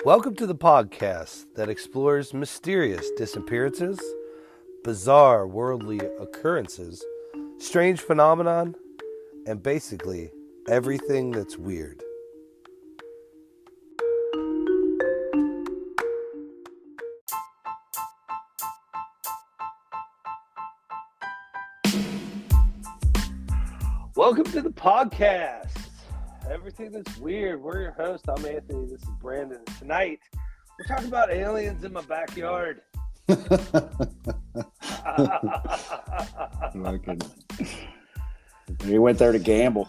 Welcome to the podcast that explores mysterious disappearances, bizarre worldly occurrences, strange phenomenon, and basically everything that's weird. Welcome to the podcast. Everything that's weird. We're your host. I'm Anthony. This is Brandon. Tonight, we're talking about aliens in my backyard. You went there to gamble.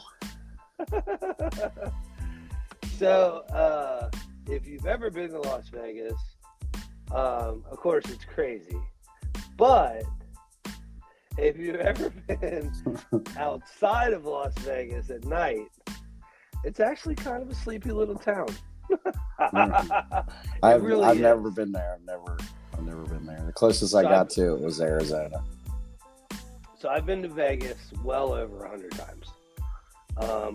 So, if you've ever been to Las Vegas, of course it's crazy. But if you've ever been outside of Las Vegas at night, it's actually kind of a sleepy little town. I've never been there. I've never been there. The closest I got to it was Arizona. So I've been to Vegas well over 100 times.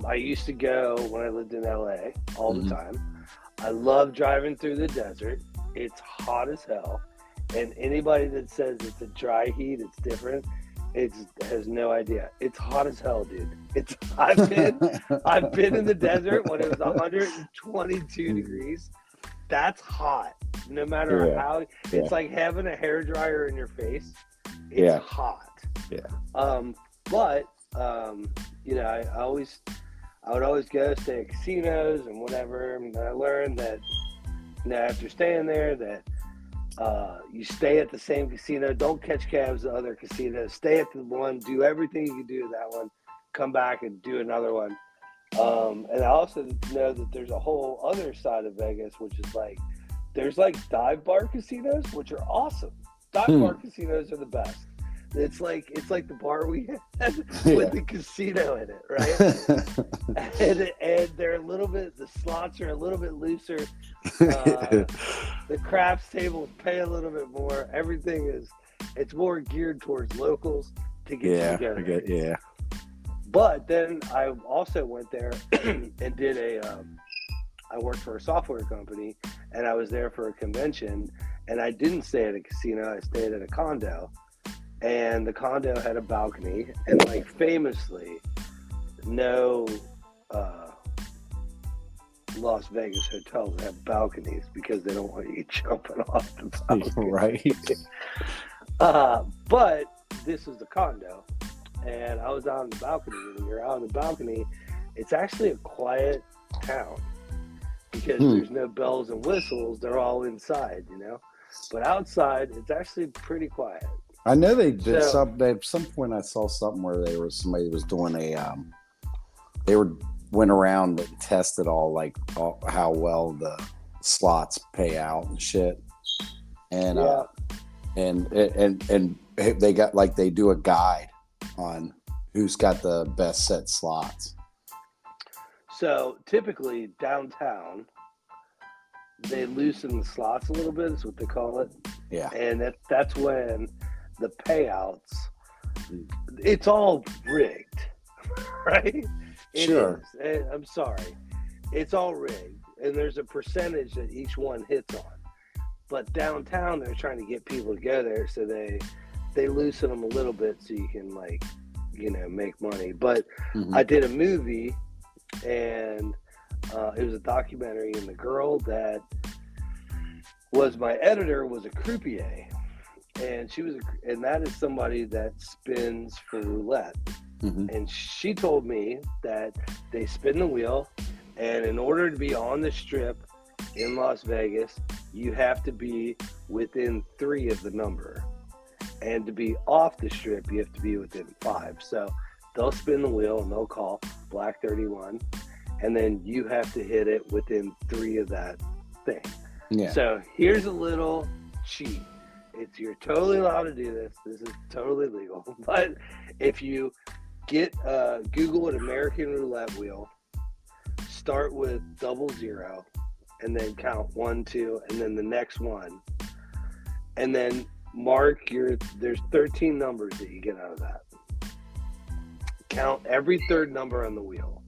I used to go when I lived in LA all the time. I love driving through the desert. It's hot as hell. And anybody that says it's a dry heat, it's different, has no idea. It's hot as hell, dude. I've been in the desert when it was 122 degrees. That's hot. No matter how, it's like having a hairdryer in your face. It's hot. Yeah. You know, I would always go stay at casinos and whatever. And I learned that, you know, after staying there, that you stay at the same casino. Don't catch cabs to other casinos. Stay at the one. Do everything you can do to that one. Come back and do another one. And I also know that there's a whole other side of Vegas, which is like, there's like dive bar casinos, which are awesome. Dive bar casinos are the best. It's like the bar we had with the casino in it, right? and they're a little bit, the slots are a little bit looser. The craps tables pay a little bit more. Everything it's more geared towards locals to get together. But then I also went there and did I worked for a software company, and I was there for a convention, and I didn't stay at a casino. I stayed at a condo. And the condo had a balcony, and like famously, no Las Vegas hotels have balconies because they don't want you jumping off the balcony. Right. But this was the condo, and I was out on the balcony. And when you're out on the balcony, it's actually a quiet town because there's no bells and whistles. They're all inside, you know. But outside, it's actually pretty quiet. I know they did at some point I saw something where somebody was doing went around and tested how well the slots pay out and shit. And and they got they do a guide on who's got the best set slots. So typically downtown, they loosen the slots a little bit, is what they call it. Yeah. And that's when the payouts, it's all rigged, right? Sure. It is. I'm sorry. It's all rigged. And there's a percentage that each one hits on. But downtown, they're trying to get people to go there, so they loosen them a little bit so you can, make money. But I did a movie, and it was a documentary, and the girl that was my editor was a croupier. And and that is somebody that spins for roulette. And she told me that they spin the wheel, and in order to be on the strip in Las Vegas, you have to be within 3 of the number. And to be off the strip, you have to be within 5. So they'll spin the wheel and they'll call Black 31, and then you have to hit it within 3 of that thing. Yeah. So here's a little cheat. You're totally allowed to do this. This is totally legal. But if you Google an American roulette wheel, start with 00, and then count 1, 2, and then the next one, and then mark there's 13 numbers that you get out of that. Count every third number on the wheel.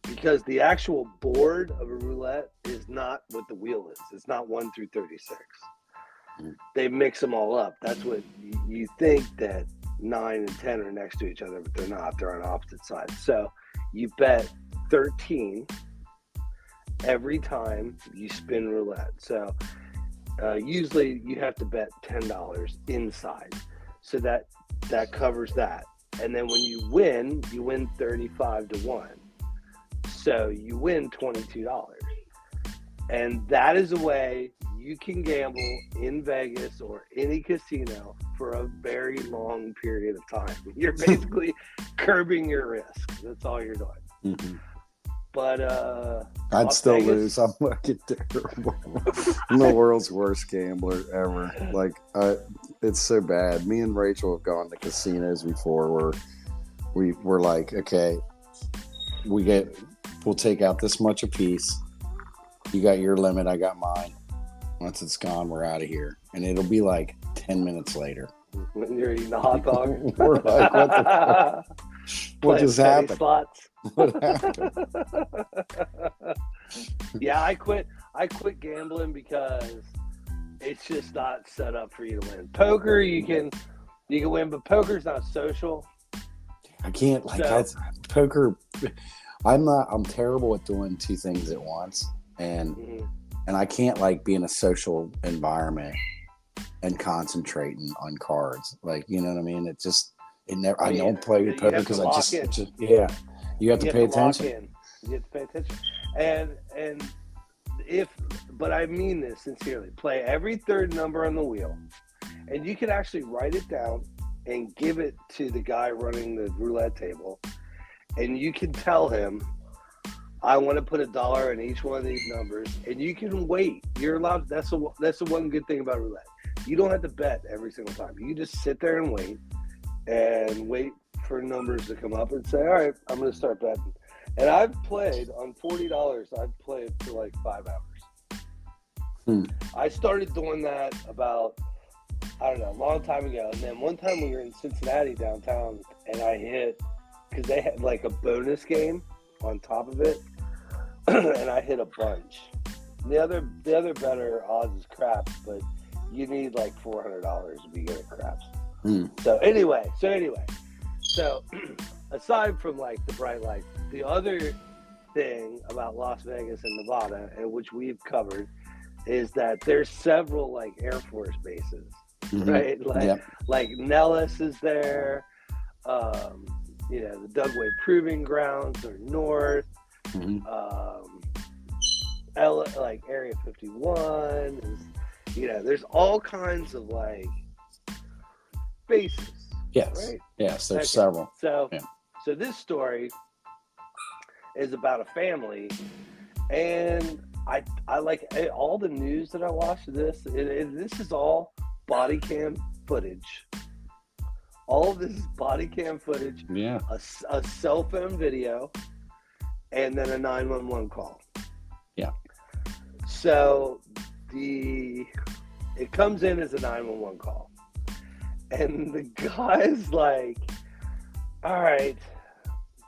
because the actual board of a roulette is not what the wheel is. It's not 1 through 36. They mix them all up. That's what you think, that 9 and 10 are next to each other, but they're not. They're on opposite sides. So you bet 13 every time you spin roulette. So usually you have to bet $10 inside. So that covers that. And then when you win 35-1. So you win $22. And that is a way you can gamble in Vegas or any casino for a very long period of time. You're basically curbing your risk. That's all you're doing. Mm-hmm. But I'd Las still Vegas, lose. I'm fucking terrible. I'm the world's worst gambler ever. Like, it's so bad. Me and Rachel have gone to casinos before where we're like, okay, we'll take out this much a piece. You got your limit, I got mine. Once it's gone, we're out of here. And it'll be like 10 minutes later. when you're eating a hot dog. We're like, what just happened? Slots. What happened? Yeah, I quit gambling because it's just not set up for you to win. Poker, you can win, but poker's not social. I can't, poker. I'm terrible at doing two things at once. And I can't be in a social environment and concentrating on cards. You know what I mean? I don't play with poker because you have to pay attention. You have to pay attention. But I mean this sincerely. Play every third number on the wheel, and you can actually write it down and give it to the guy running the roulette table, and you can tell him, I want to put $1 in each one of these numbers, and you can wait. You're allowed. That's the one good thing about roulette. You don't have to bet every single time. You just sit there and wait for numbers to come up and say, all right, I'm going to start betting. And I've played on $40. I've played for 5 hours. I started doing that about, I don't know, a long time ago. And then one time we were in Cincinnati downtown, and I hit, because they had a bonus game on top of it, and I hit a bunch. The other better odds is craps, but you need $400 to be good at craps. So anyway, aside from the bright lights, the other thing about Las Vegas and Nevada, and which we've covered, is that there's several Air Force bases, right? Like Nellis is there. The Dugway Proving Grounds are north. Area 51 is, there's all kinds of bases. Yes. Right? Yes, there's several. So this story is about a family, and I like all the news that I watched. This is all body cam footage. All of this is body cam footage. Yeah. A cell phone video, and then a 911 call. Yeah. So it comes in as a 911 call, and the guy's like, all right,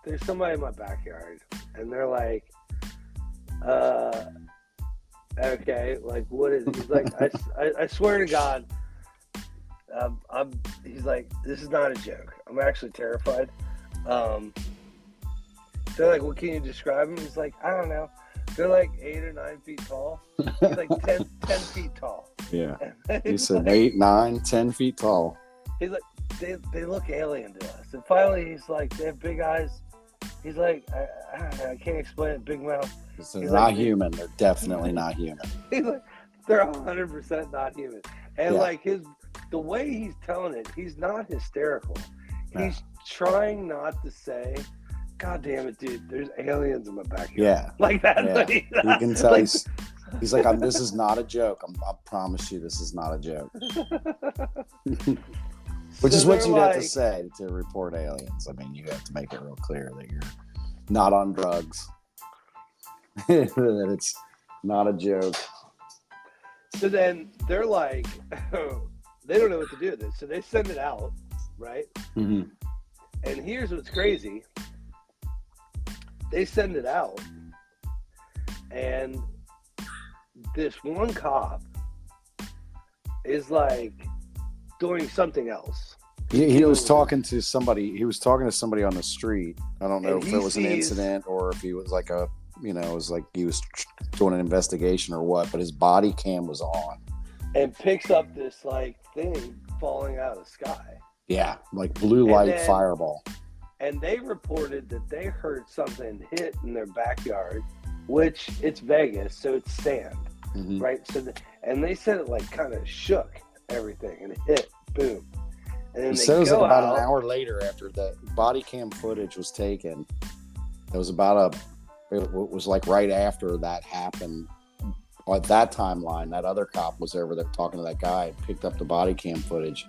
there's somebody in my backyard, and they're like, okay, what is it? He's like, I swear to God, he's like, this is not a joke. I'm actually terrified. They're like, well, can you describe him? He's like, I don't know. They're 8 or 9 feet tall. He's 10 feet tall. Yeah. He said 8, 9, 10 feet tall. He's like, they look alien to us. And finally, he's like, they have big eyes. He's like, I don't know, I can't explain it. Big mouth. They're not human. They're definitely not human. He's like, they're 100% not human. And the way he's telling it, he's not hysterical. He's trying not to say, God damn it, dude, there's aliens in my backyard. Yeah. Like that. Yeah. You can tell he's like, this is not a joke. I promise you this is not a joke. Which is what you have to say to report aliens. I mean, you have to make it real clear that you're not on drugs. That it's not a joke. So then they're like, they don't know what to do with this. So they send it out, right? And here's what's crazy. they send it out, and this one cop is like doing something else. He was talking to somebody. He was talking to somebody on the street. I don't know if it was an incident or if he was like it was like he was doing an investigation or what. But his body cam was on, and picks up this like thing falling out of the sky. Yeah, like blue light fireball. And they reported that they heard something hit in their backyard, which it's Vegas, so it's sand, right? So, and they said it like kind of shook everything and it hit, boom. And then he says that about an hour later, after the body cam footage was taken, it was like right after that happened. At that timeline, that other cop was over there talking to that guy and picked up the body cam footage.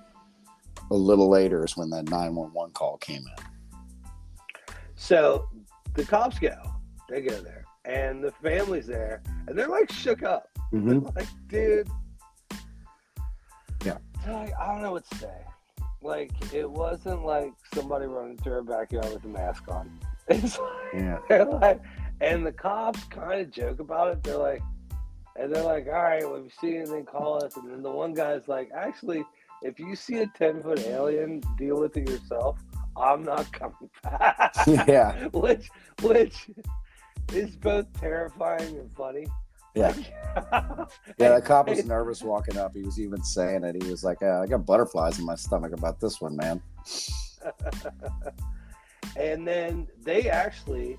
A little later is when that 911 call came in. So the cops they go there, and the family's there, and they're like shook up. They're like, dude, yeah, like, I don't know what to say. Like, it wasn't like somebody running through our backyard with a mask on. It's like, they're like, and the cops kind of joke about it. They're like, all right, well, if you see anything, call us. And then the one guy's like, actually, if you see a 10-foot alien, deal with it yourself. I'm not coming back. Yeah. Which is both terrifying and funny. Yeah. Yeah, that cop was nervous walking up. He was even saying it. He was like, I got butterflies in my stomach about this one, man. And then they actually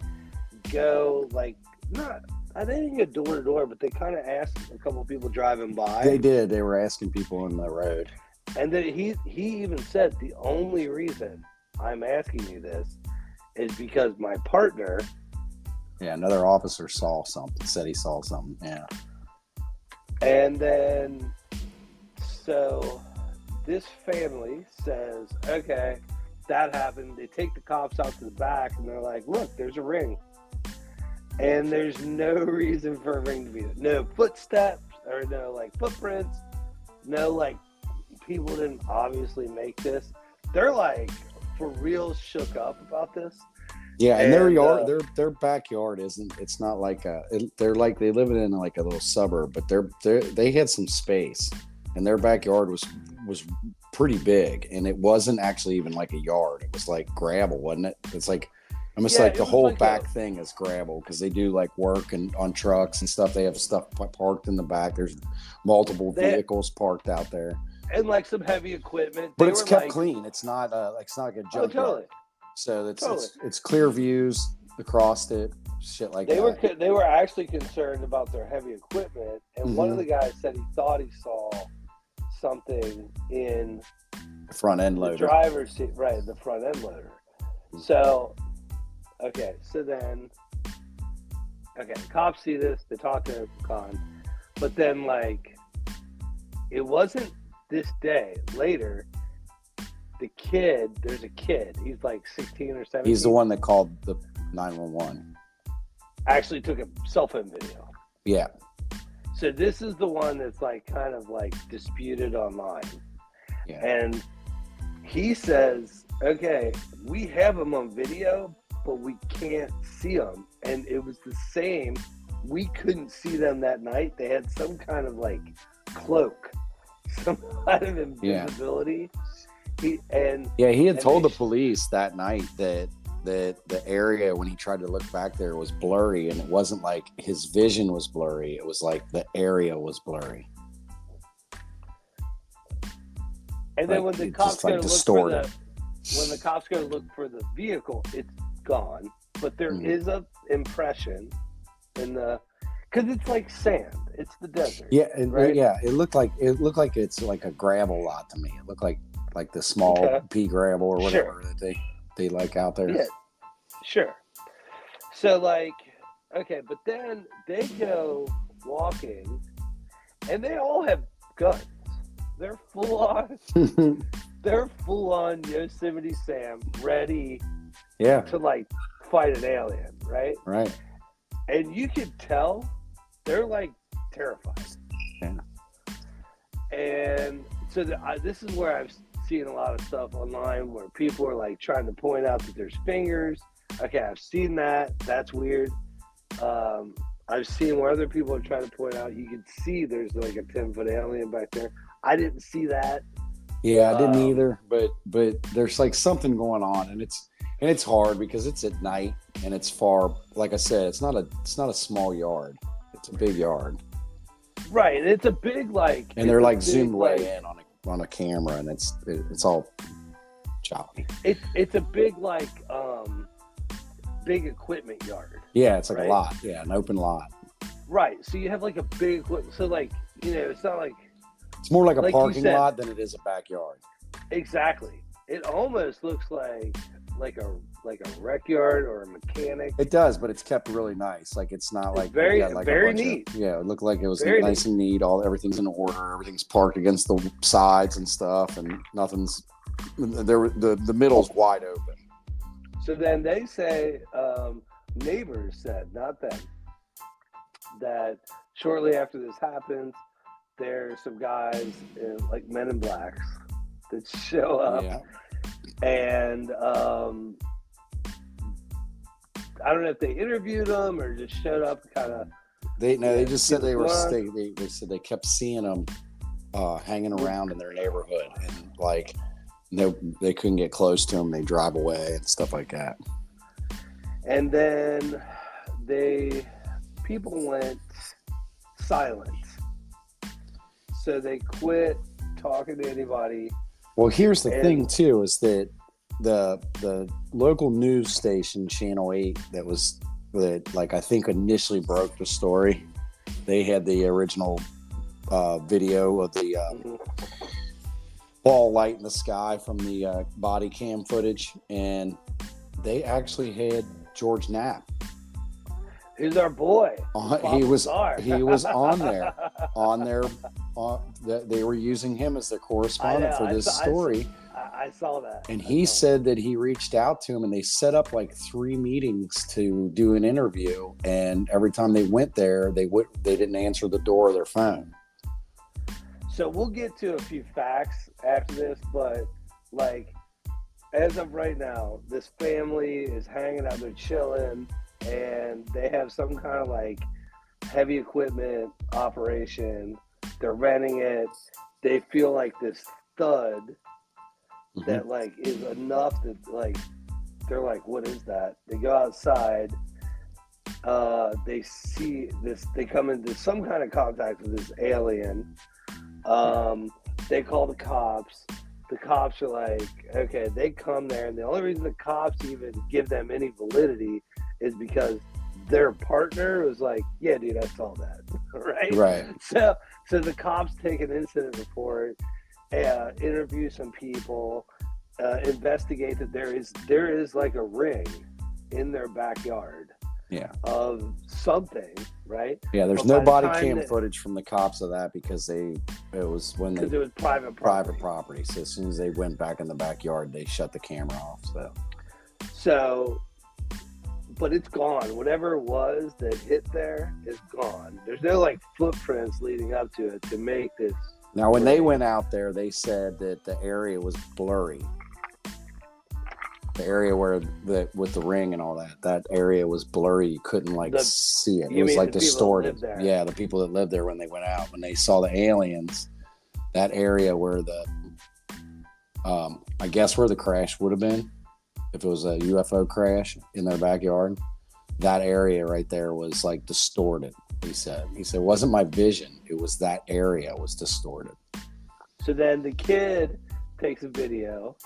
go like, they didn't go door to door, but they kind of asked a couple people driving by. They did. They were asking people on the road. And then he even said, the only reason I'm asking you this is because my partner. Yeah, another officer said he saw something. Yeah. And then, so this family says, okay, that happened. They take the cops out to the back and they're like, look, there's a ring. And there's no reason for a ring to be there. No footsteps or no like footprints. No like people didn't obviously make this. They're like for real shook up about this. Yeah, and their yard, their backyard it's not like they're like they live in like a little suburb, but they had some space, and their backyard was pretty big, and it wasn't actually even like a yard. It was like gravel, wasn't it? It's like almost like the whole back thing is gravel because they do like work and on trucks and stuff. They have stuff parked in the back. There's multiple vehicles parked out there, and like some heavy equipment. But it's kept clean. It's not like a junkyard. Totally. So it's clear views across it, shit like that. They were actually concerned about their heavy equipment, and one of the guys said he thought he saw something in the front end loader, the driver's seat, right? The front end loader. So, cops see this. They talk to Khan, but then like it wasn't this day. Later. There's a kid. He's like 16 or 17. He's the one that called the 911. Actually took a cell phone video. Yeah. So this is the one that's like kind of like disputed online. Yeah. And he says, okay, we have them on video, but we can't see them. And it was the same. We couldn't see them that night. They had some kind of like cloak, some kind of invisibility. Yeah. He had told the police that night that the area when he tried to look back there was blurry, and it wasn't like his vision was blurry. It was like the area was blurry. And then when the cops go to look for the vehicle, it's gone. But there is a impression because it's like sand. It's the desert. Yeah, right? Yeah. It looked like it's like a gravel lot to me. It looked like the small pea gravel or whatever that they like out there. Yeah, sure. So like, okay, but then they go walking, and they all have guns. They're full on. They're full on Yosemite Sam, ready. Yeah. To like fight an alien, right? Right. And you can tell they're like terrified. Yeah. And so this is where I've seen a lot of stuff online where people are like trying to point out that there's fingers Okay, I've seen that. That's weird. I've seen where other people are trying to point out. You can see there's like a 10-foot alien back there. I didn't see that. Yeah, I didn't either. But there's like something going on, and it's hard because it's at night and it's far. Like I said, it's not a small yard. It's a big yard. Right. It's a big like. And they're like zoomed way in on a camera, and it's all choppy. It's a big like big equipment yard. Yeah, it's like a lot. Yeah, an open lot. Right. So you have like a big, so like, it's not like. It's more like a parking lot than it is a backyard. Exactly. It almost looks like a rec yard or a mechanic. It does, but it's kept really nice. Like it's not like very very neat. It looked like it was nice and neat. Everything's in order. Everything's parked against the sides and stuff, and nothing's there. The middle's wide open. So then they say, neighbors said, not them, that shortly after this happens, there's some guys in like Men in Blacks that show up, and I don't know if they interviewed them or just showed up kind of. They just said they were. They said they kept seeing them hanging around in their neighborhood, and like they couldn't get close to them. They drive away and stuff like that. And then people went silent, so they quit talking to anybody. Well, here's the thing too: is that the local news station, Channel 8, that I think initially broke the story. They had the original video of the ball light in the sky from the body cam footage, and they actually had George Knapp. He's our boy. He was on there. They were using him as their correspondent for this story. I saw that. And he said that he reached out to him, and they set up like 3 meetings to do an interview. And every time they went there, they didn't answer the door of their phone. So we'll get to a few facts after this, but like as of right now, this family is hanging out, they're chilling, and they have some kind of like heavy equipment operation. They're renting it. They feel like this thud that like is enough that like they're like, what is that? They go outside. They see this. They come into some kind of contact with this alien. They call the cops. The cops are like, okay, they come there, and the only reason the cops even give them any validity is because their partner was like, yeah, dude, I saw that. Right. So the cops take an incident report, interview some people, investigate that there is like a ring in their backyard. Yeah. Of something, right? Yeah, there's no body cam footage from the cops of that because it was private property. So as soon as they went back in the backyard, they shut the camera off. So, but it's gone. Whatever it was that hit there is gone. There's no like footprints leading up to it to make this. Now, when they went out there, they said that the area was blurry. The area where with the ring and all that area was blurry. You couldn't see it. It was like distorted. Yeah, the people that lived there when they went out, when they saw the aliens, that area where I guess where the crash would have been, if it was a UFO crash in their backyard, that area right there was like distorted. He said it wasn't my vision. It was that area was distorted. So then the kid takes a video.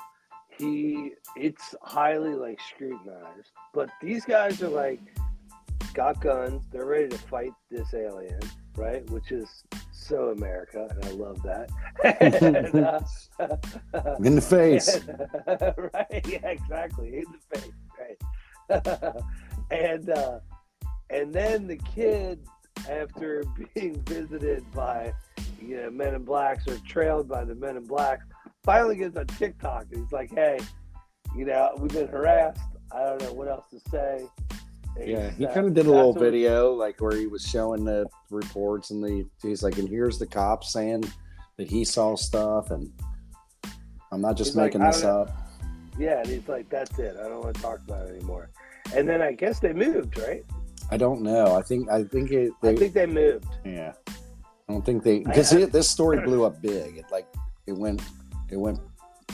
It's highly like scrutinized, but these guys are like got guns. They're ready to fight this alien, right? Which is so America, and I love that. In the face, right? Yeah, exactly. In the face, right? And then the kid, after being visited by Men in Blacks or trailed by the Men in Blacks, finally gets on TikTok, and he's like, hey, we've been harassed. I don't know what else to say. Yeah, he kind of did a little video like where he was showing the reports, and he's like, and here's the cops saying that he saw stuff, and I'm not just making this up. Yeah, and he's like, that's it. I don't want to talk about it anymore. And then I guess they moved, right? I don't know. I think I think they moved. Yeah. I don't think they, because this story blew up big. It went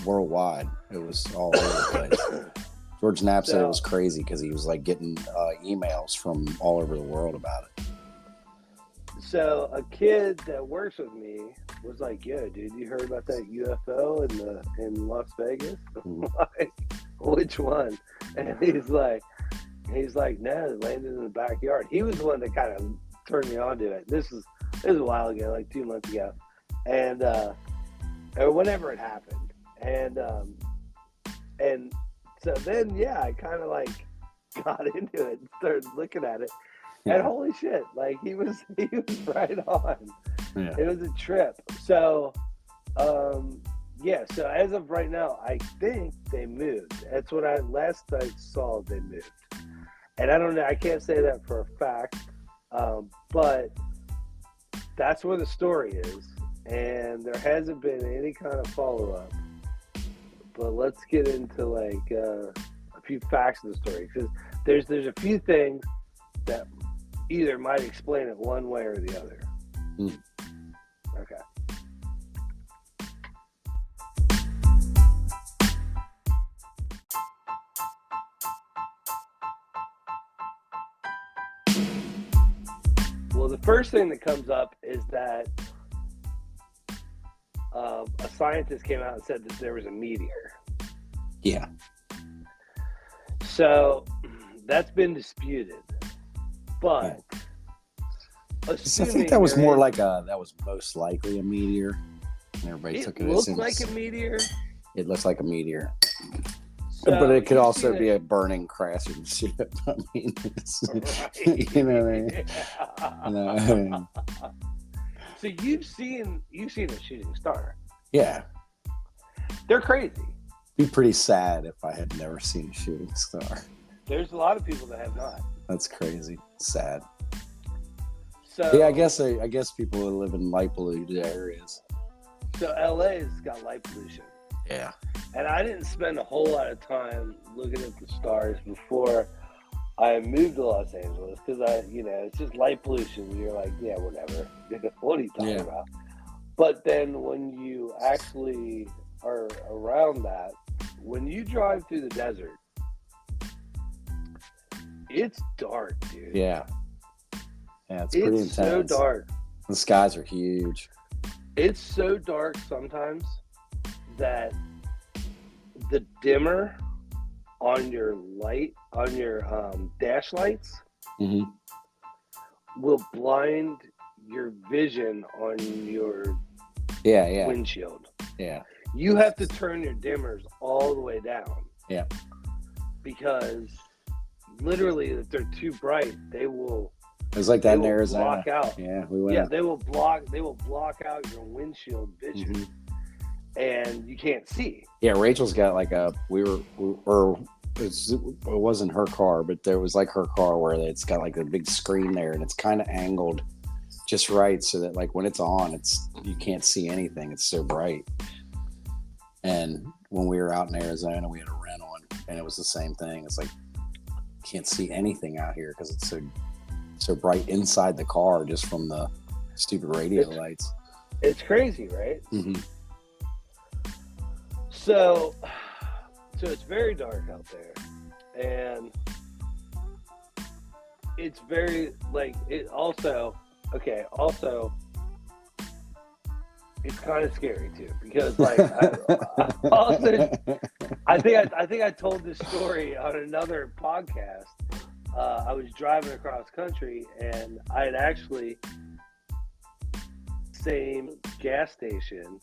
worldwide. It was all over the place. George Knapp said it was crazy because he was like getting emails from all over the world about it. So a kid that works with me was like, "Yo, dude, you heard about that UFO in Las Vegas?" I'm like, "Which one?" And he's like, "No, it landed in the backyard." He was the one that kind of turned me on to it. This was a while ago, like 2 months ago, and or whenever it happened, and so then I kind of like got into it and started looking at it. And holy shit, like he was right on. Yeah. It was a trip. So, so as of right now, I think they moved. That's what last I saw, they moved. And I don't know, I can't say that for a fact, but that's where the story is. And there hasn't been any kind of follow-up. But let's get into like a few facts of the story, because there's a few things that either might explain it one way or the other. Okay. Well, the first thing that comes up is that a scientist came out and said that there was a meteor. Yeah. So that's been disputed. But I think that was more like that was most likely a meteor. And everybody took it as like a meteor. It looks like a meteor. So but it could also be a burning crash-ing ship. I mean, right. You know what I mean? So you've seen a shooting star. Yeah. They're crazy. It'd be pretty sad if I had never seen a shooting star. There's a lot of people that have not. That's crazy. Sad. So yeah, I guess people who live in light polluted areas. So LA's got light pollution. Yeah. And I didn't spend a whole lot of time looking at the stars before I moved to Los Angeles, because it's just light pollution. You're like, yeah, whatever. What are you talking about? But then when you actually are around that, when you drive through the desert, it's dark, dude. Yeah. Yeah, it's pretty intense. It's so dark. The skies are huge. It's so dark sometimes that the dimmer on your dash lights will blind your vision on your windshield. Yeah. You have to turn your dimmers all the way down. Yeah. Because literally, if they're too bright, they will. It was like that in Arizona. Block out. Yeah, we went. Yeah, they will block out your windshield vision, and you can't see. Yeah, Rachel's got like it wasn't her car, but there was like her car where it's got like a big screen there, and it's kind of angled just right so that like when it's on, you can't see anything. It's so bright. And when we were out in Arizona, we had a rental, and it was the same thing. It's like can't see anything out here because it's so bright inside the car just from the stupid radio lights. It's crazy, right? Mm-hmm. So it's very dark out there, and it's very like it also it's kind of scary too, because like I think I told this story on another podcast. I was driving across country, and I had actually same gas station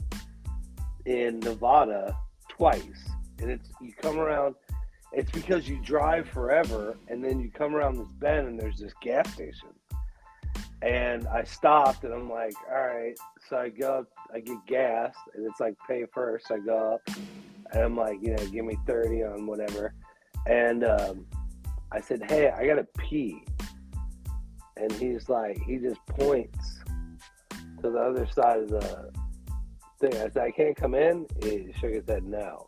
in Nevada twice, and you come around. It's because you drive forever, and then you come around this bend, and there's this gas station. And I stopped, and I'm like, all right. So I go up, I get gas, and it's like pay first. I go up, and I'm like, give me 30 on whatever. And I said, hey, I gotta pee. And he's like, he just points to the other side of the thing. I said, I can't come in. He shook his head no.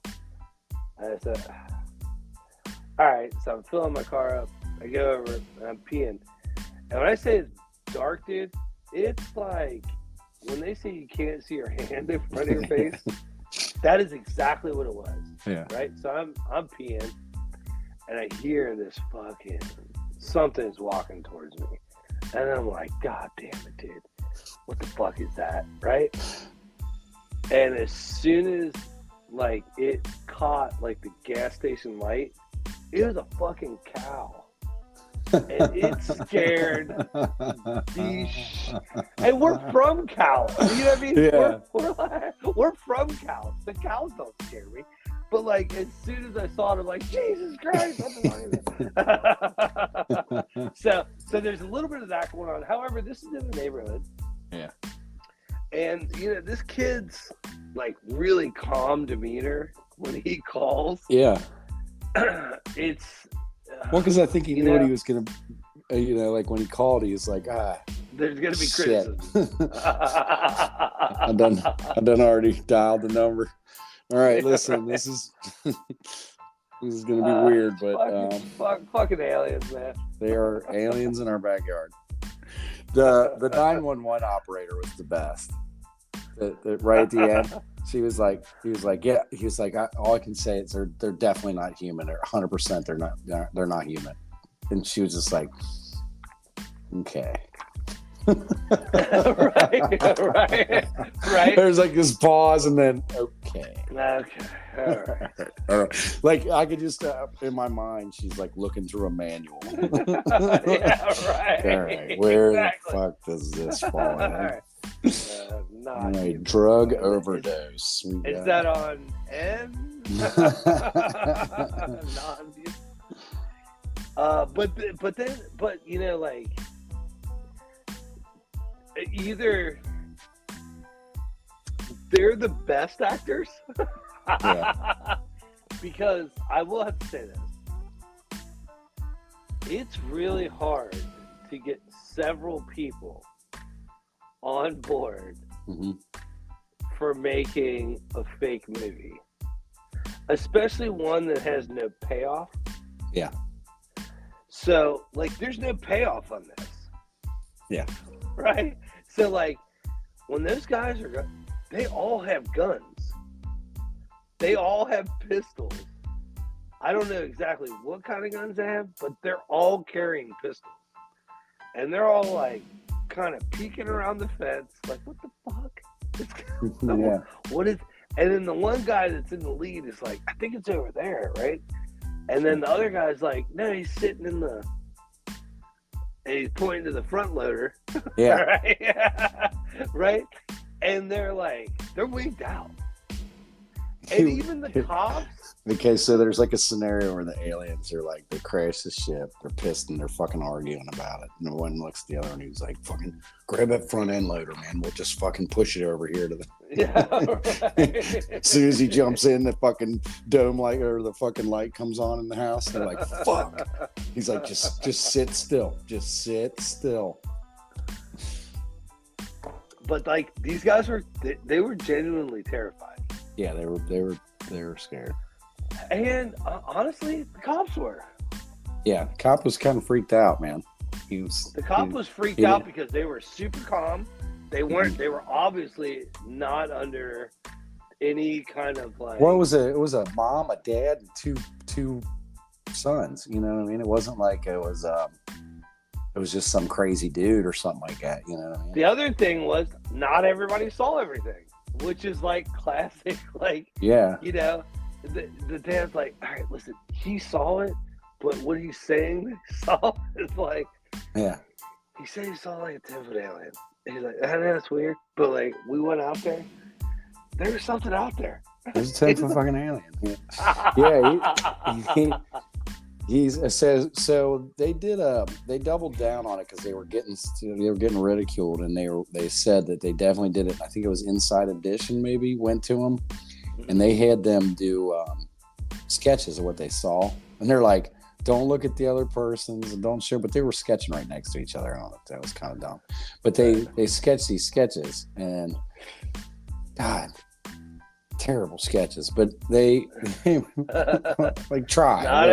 And All right, so I'm filling my car up. I go over, and I'm peeing. And when I say it's dark, dude, it's like when they say you can't see your hand in front of your face. That is exactly what it was. Yeah. Right. So I'm peeing, and I hear this fucking something's walking towards me, and I'm like, God damn it, dude, what the fuck is that? Right. And as soon as like it caught like the gas station light, it was a fucking cow. And it scared the and we're from cows. You know what I mean? Yeah. We're from cows. The cows don't scare me. But like as soon as I saw it, I'm like, Jesus Christ, what's wrong with it? So there's a little bit of that going on. However, this is in the neighborhood. Yeah. And you know, this kid's like really calm demeanor when he calls. Yeah. It's well, because I think he knew what he was gonna, like when he called, he was like, there's gonna be shit. criticism. I done already dialed the number. All right, listen, this is gonna be weird, but fucking aliens, man. They are aliens in our backyard. The 911 operator was the best. Right at the end, he was like, yeah. He was like, all I can say is they're definitely not human. They're 100%. They're not human. And she was just like, okay. right. There's like this pause, and then okay. All right. Like I could just in my mind, she's like looking through a manual. Yeah, right. All right, where the fuck does this fall in? All right, drug overdose. Is that on N? But you know, like either they're the best actors, because I will have to say this: it's really hard to get several people on board for making a fake movie, especially one that has no payoff. Yeah. So, like, there's no payoff on this. Yeah. Right? So, like, when those guys they all have guns. They all have pistols. I don't know exactly what kind of guns they have, but they're all carrying pistols. And they're all, like, kind of peeking around the fence, like, what the fuck? Yeah. What is? And then the one guy that's in the lead is like, I think it's over there, right? And then the other guy's like, no, he's sitting in the, and he's pointing to the front loader. Yeah. Right? Right? And they're like, they're wigged out. And even the cops. Okay, so there's like a scenario where the aliens are like, they crash the ship, they're pissed, and they're fucking arguing about it. And one looks at the other and he's like, fucking grab that front end loader, man. We'll just fucking push it over here to the. Yeah, right. As soon as he jumps in, the fucking dome light or the fucking light comes on in the house. They're like, fuck. He's like, just sit still. Just sit still. But like these guys they were genuinely terrified. Yeah, they were scared. And honestly, the cops were. Yeah, cop was kind of freaked out, man. The cop was freaked out because they were super calm. They weren't. They were obviously not under any kind of like. Well, it was a mom, a dad, and two sons. You know what I mean? It wasn't like it was just some crazy dude or something like that. You know what I mean? The other thing was not everybody saw everything, which is like classic. Like, yeah, you know, the dad's like, all right, listen, he saw it, but what he's saying that he saw is like, yeah, he said he saw like a 10-foot alien. He's like, that's weird, but like we went out there. There was something out there. There's a 10-foot fucking alien. Yeah, he's says so. They doubled down on it because they were getting ridiculed, and they said that they definitely did it. I think it was Inside Edition maybe went to them, and they had them do sketches of what they saw, and they're like, don't look at the other persons and don't share, but they were sketching right next to each other. I don't know, that was kind of dumb, but they sketched these sketches, and God, terrible sketches, but they like try. Not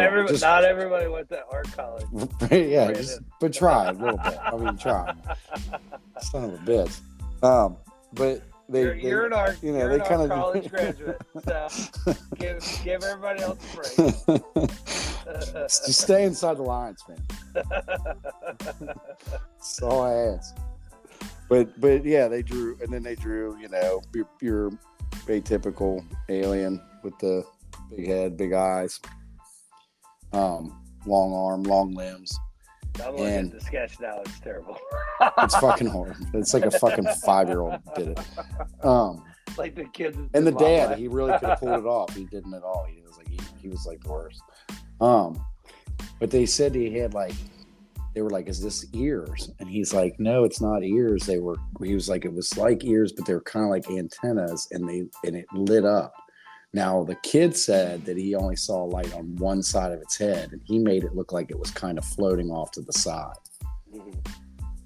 everybody went to art college. Yeah, but try a little bit. I mean, try. Son of a bitch. But you're an art. You know, you're they an kind art of college graduate. So give everybody else a break. Just stay inside the lines, man. That's all I ask. But yeah, they drew, you know, your atypical alien with the big head, big eyes, long arm, long limbs. I'm looking at the sketch now. It's terrible. It's fucking horrible. It's like a fucking 5-year-old did it. Like the kids. And the dad, he really could have pulled it off. He didn't at all. He was like the worst. But they said they were like, is this ears? And he's like, no, it's not ears. He was like, it was like ears, but they were kind of like antennas, and it lit up. Now the kid said that he only saw light on one side of its head, and he made it look like it was kind of floating off to the side. Mm-hmm.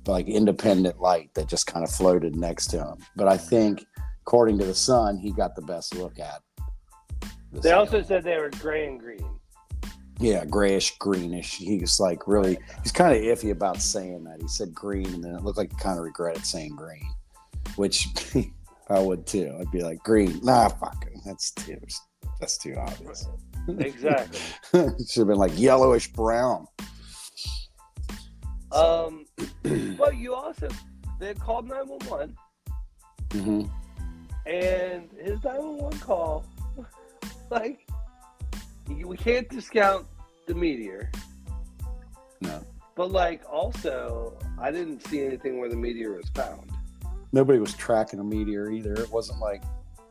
Like independent light that just kind of floated next to him. But I think, according to the son, he got the best look at. They also said they were gray and green. Yeah, grayish, greenish. He's like he's kind of iffy about saying that. He said green, and then it looked like he kind of regretted saying green, which I would too. I'd be like, green. Nah, fuck it. That's too obvious. Exactly. It should have been like yellowish brown. Well, you also, they called 911. Mm-hmm. And his 911 call, like, we can't discount the meteor. No. But, like, also, I didn't see anything where the meteor was found. Nobody was tracking a meteor either. It wasn't like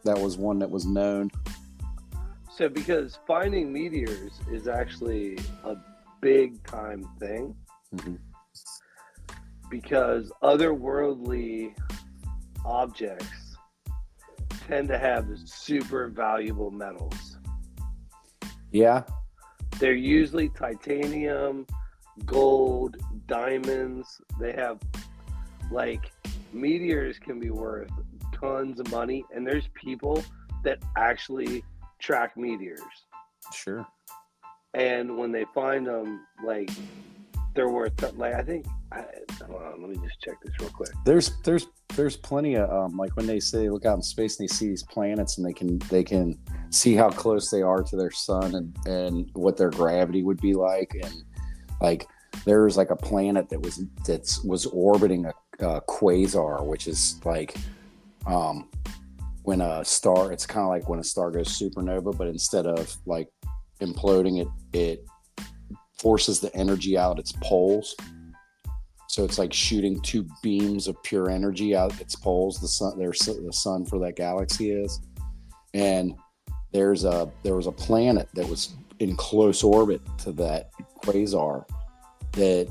that was one that was known. So, because finding meteors is actually a big time thing. Mm-hmm. Because otherworldly objects tend to have super valuable metals. Yeah. They're usually titanium, gold, diamonds. They have, like, meteors can be worth tons of money, and there's people that actually track meteors. Sure. And when they find them, like, they're worth, like, I think, hold on, let me just check this real quick. There's plenty of like when they say they look out in space and they see these planets and they can see how close they are to their sun and what their gravity would be like, and like there's like a planet that was orbiting a quasar, which is like when a star, it's kind of like when a star goes supernova, but instead of like imploding, it forces the energy out its poles. So it's like shooting two beams of pure energy out its poles. The sun for that galaxy is, and there was a planet that was in close orbit to that quasar that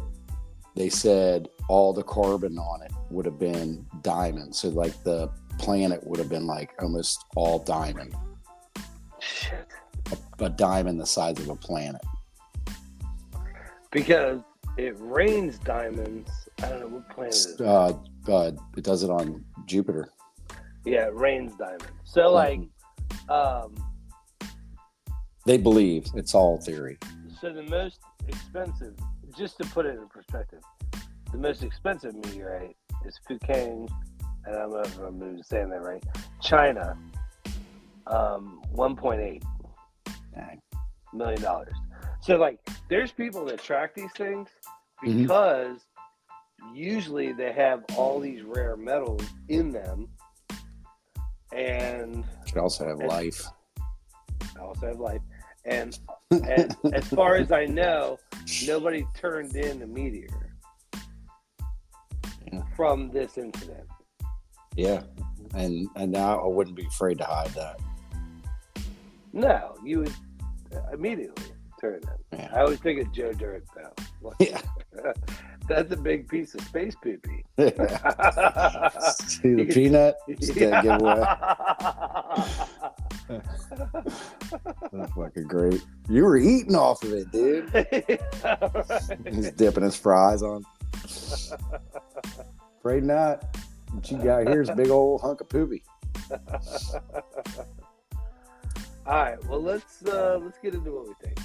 they said all the carbon on it would have been diamond. So like the planet would have been like almost all diamond. Shit. A diamond the size of a planet. Because it rains diamonds. I don't know what planet it is. It does it on Jupiter. Yeah, it rains diamonds. So like, they believe it's all theory. So the most expensive, just to put it in perspective, the most expensive meteorite is Fujian, and I don't know if I'm saying that right, China, $1.8 million. So like, there's people that track these things because usually they have all these rare metals in them, and could also have life. And as far as I know, nobody turned in a meteor from this incident. Yeah, and now I wouldn't be afraid to hide that. No, you would immediately turn it in. Yeah. I always think of Joe Dirt, though. Yeah. That's a big piece of space poopy. See the peanut? Just that giveaway. That's fucking great. You were eating off of it, dude. Right. He's dipping his fries on. Afraid not. What you got here is a big old hunk of poopy. All right. Well, let's get into what we think.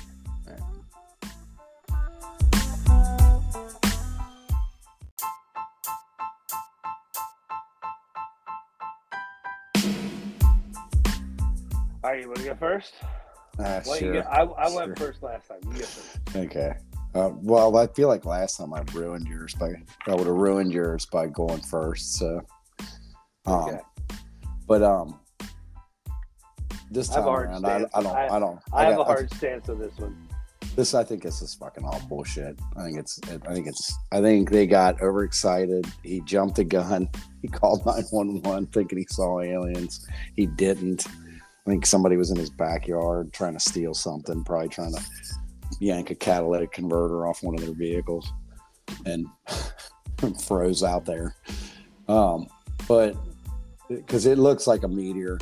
All right, you want to go first? Sure. I went first last time. You go first. Okay. Well, I feel like last time I ruined yours I would have ruined yours by going first. So, Okay. But this time around, I have a hard stance on this one. I think this is fucking all bullshit. I think they got overexcited. He jumped the gun. He called 911 thinking he saw aliens. He didn't. I think somebody was in his backyard trying to steal something, probably trying to yank a catalytic converter off one of their vehicles and froze out there. But because it looks like a meteor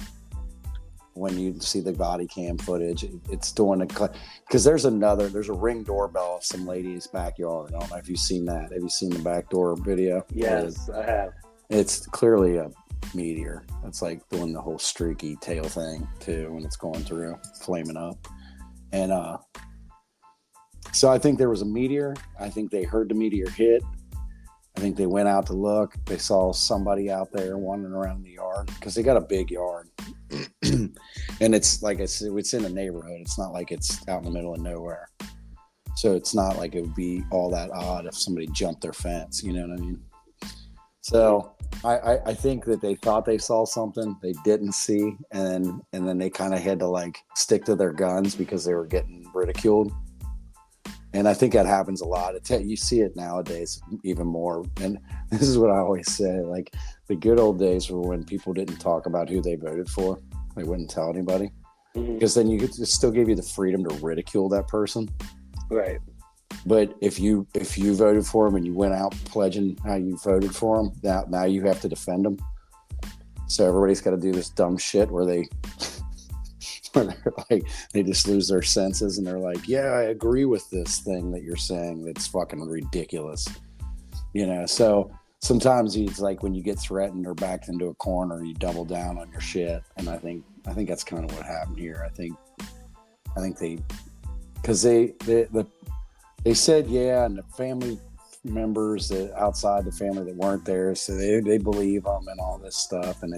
when you see the body cam footage, it's doing because there's a Ring doorbell of some lady's backyard. I don't know if you've seen that. Have you seen the backdoor video? Yes, I have. It's clearly a meteor. It's like doing the whole streaky tail thing too when it's going through, flaming up. And so I think there was a meteor. I think they heard the meteor hit. I think they went out to look. They saw somebody out there wandering around the yard because they got a big yard. And it's like I said, it's in a neighborhood. It's not like it's out in the middle of nowhere. So it's not like it would be all that odd if somebody jumped their fence. You know what I mean? So I think that they thought they saw something they didn't see, and then they kind of had to like stick to their guns because they were getting ridiculed. And I think that happens a lot. You see it nowadays even more. And this is what I always say, like the good old days were when people didn't talk about who they voted for. They wouldn't tell anybody because then you could still give you the freedom to ridicule that person. Right. But if you voted for him and you went out pledging how you voted for him, now you have to defend him. So everybody's got to do this dumb shit where they're like, they just lose their senses and they're like, yeah, I agree with this thing that you're saying. That's fucking ridiculous. You know, so sometimes it's like when you get threatened or backed into a corner, you double down on your shit. And I think that's kind of what happened here. I think because they said, yeah, and the family members that outside the family that weren't there, so they believe them and all this stuff. And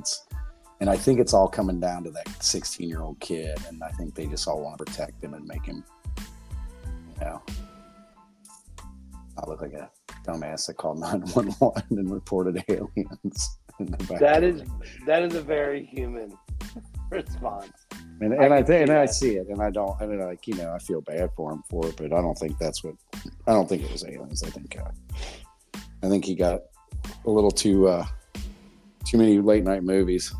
I think it's all coming down to that 16-year-old kid. And I think they just all want to protect him and make him, you know, I look like a dumbass that called 911 and reported aliens in the back. That is a very human response. And I see it, and I like, you know, I feel bad for him for it, but I don't think it was aliens. I think he got a little too many late night movies.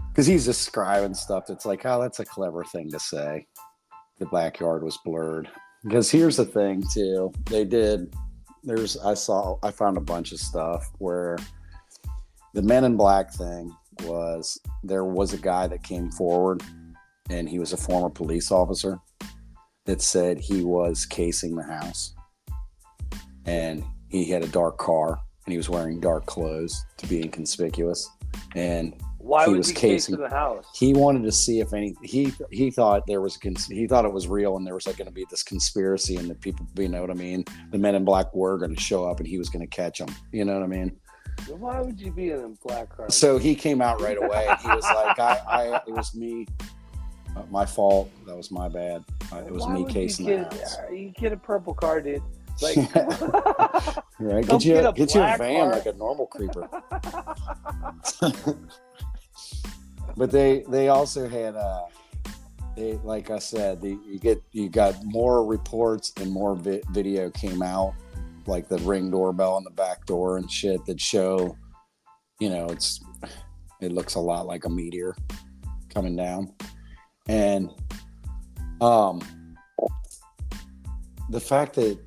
Because he's describing stuff that's like, oh, that's a clever thing to say. The backyard was blurred. Because here's the thing, too. I found a bunch of stuff where the Men in Black thing was, there was a guy that came forward, and he was a former police officer that said he was casing the house. And he had a dark car, and he was wearing dark clothes to be inconspicuous. And why was he casing the house? He wanted to see if he thought it was real, and there was like going to be this conspiracy, and the people, you know what I mean? The Men in Black were going to show up, and he was going to catch them. You know what I mean? Why would you be in a black car? So he came out right away. He was like, it was me. My fault. That was my bad. It was me casing the house. You get a purple car, dude. Like, right? Get you a van like a normal creeper. But they also had like I said, you got more reports and more video came out, like the Ring doorbell on the back door and shit that show, you know, it looks a lot like a meteor coming down. And the fact that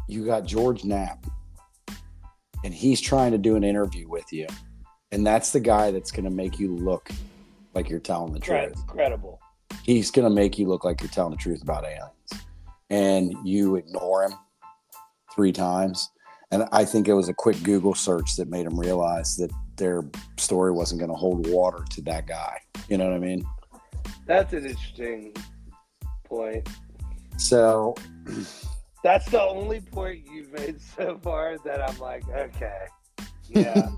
you got George Knapp and he's trying to do an interview with you, and that's the guy that's going to make you look like you're telling the truth. Incredible. He's going to make you look like you're telling the truth about aliens, and you ignore him 3 times. And I think it was a quick Google search that made him realize that their story wasn't going to hold water to that guy. You know what I mean? That's an interesting point. So that's the only point you've made so far that I'm like, okay, yeah.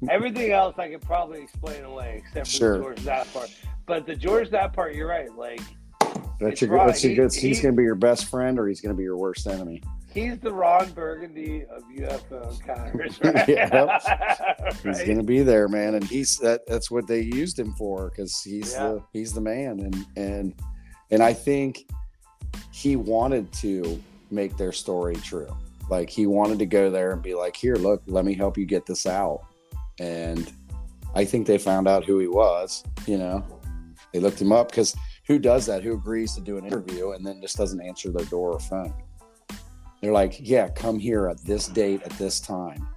Everything else I could probably explain away except for the George Knapp part. But the George Knapp part, you're right. Like, he's going to be your best friend, or he's going to be your worst enemy. He's the Ron Burgundy of UFO encounters, right? Right. He's going to be there, man, and that's what they used him for, because he's the man, and I think he wanted to make their story true. Like, he wanted to go there and be like, here, look, let me help you get this out. And I think they found out who he was. You know, they looked him up, because who does that? Who agrees to do an interview and then just doesn't answer their door or phone? They're like, yeah, come here at this date at this time.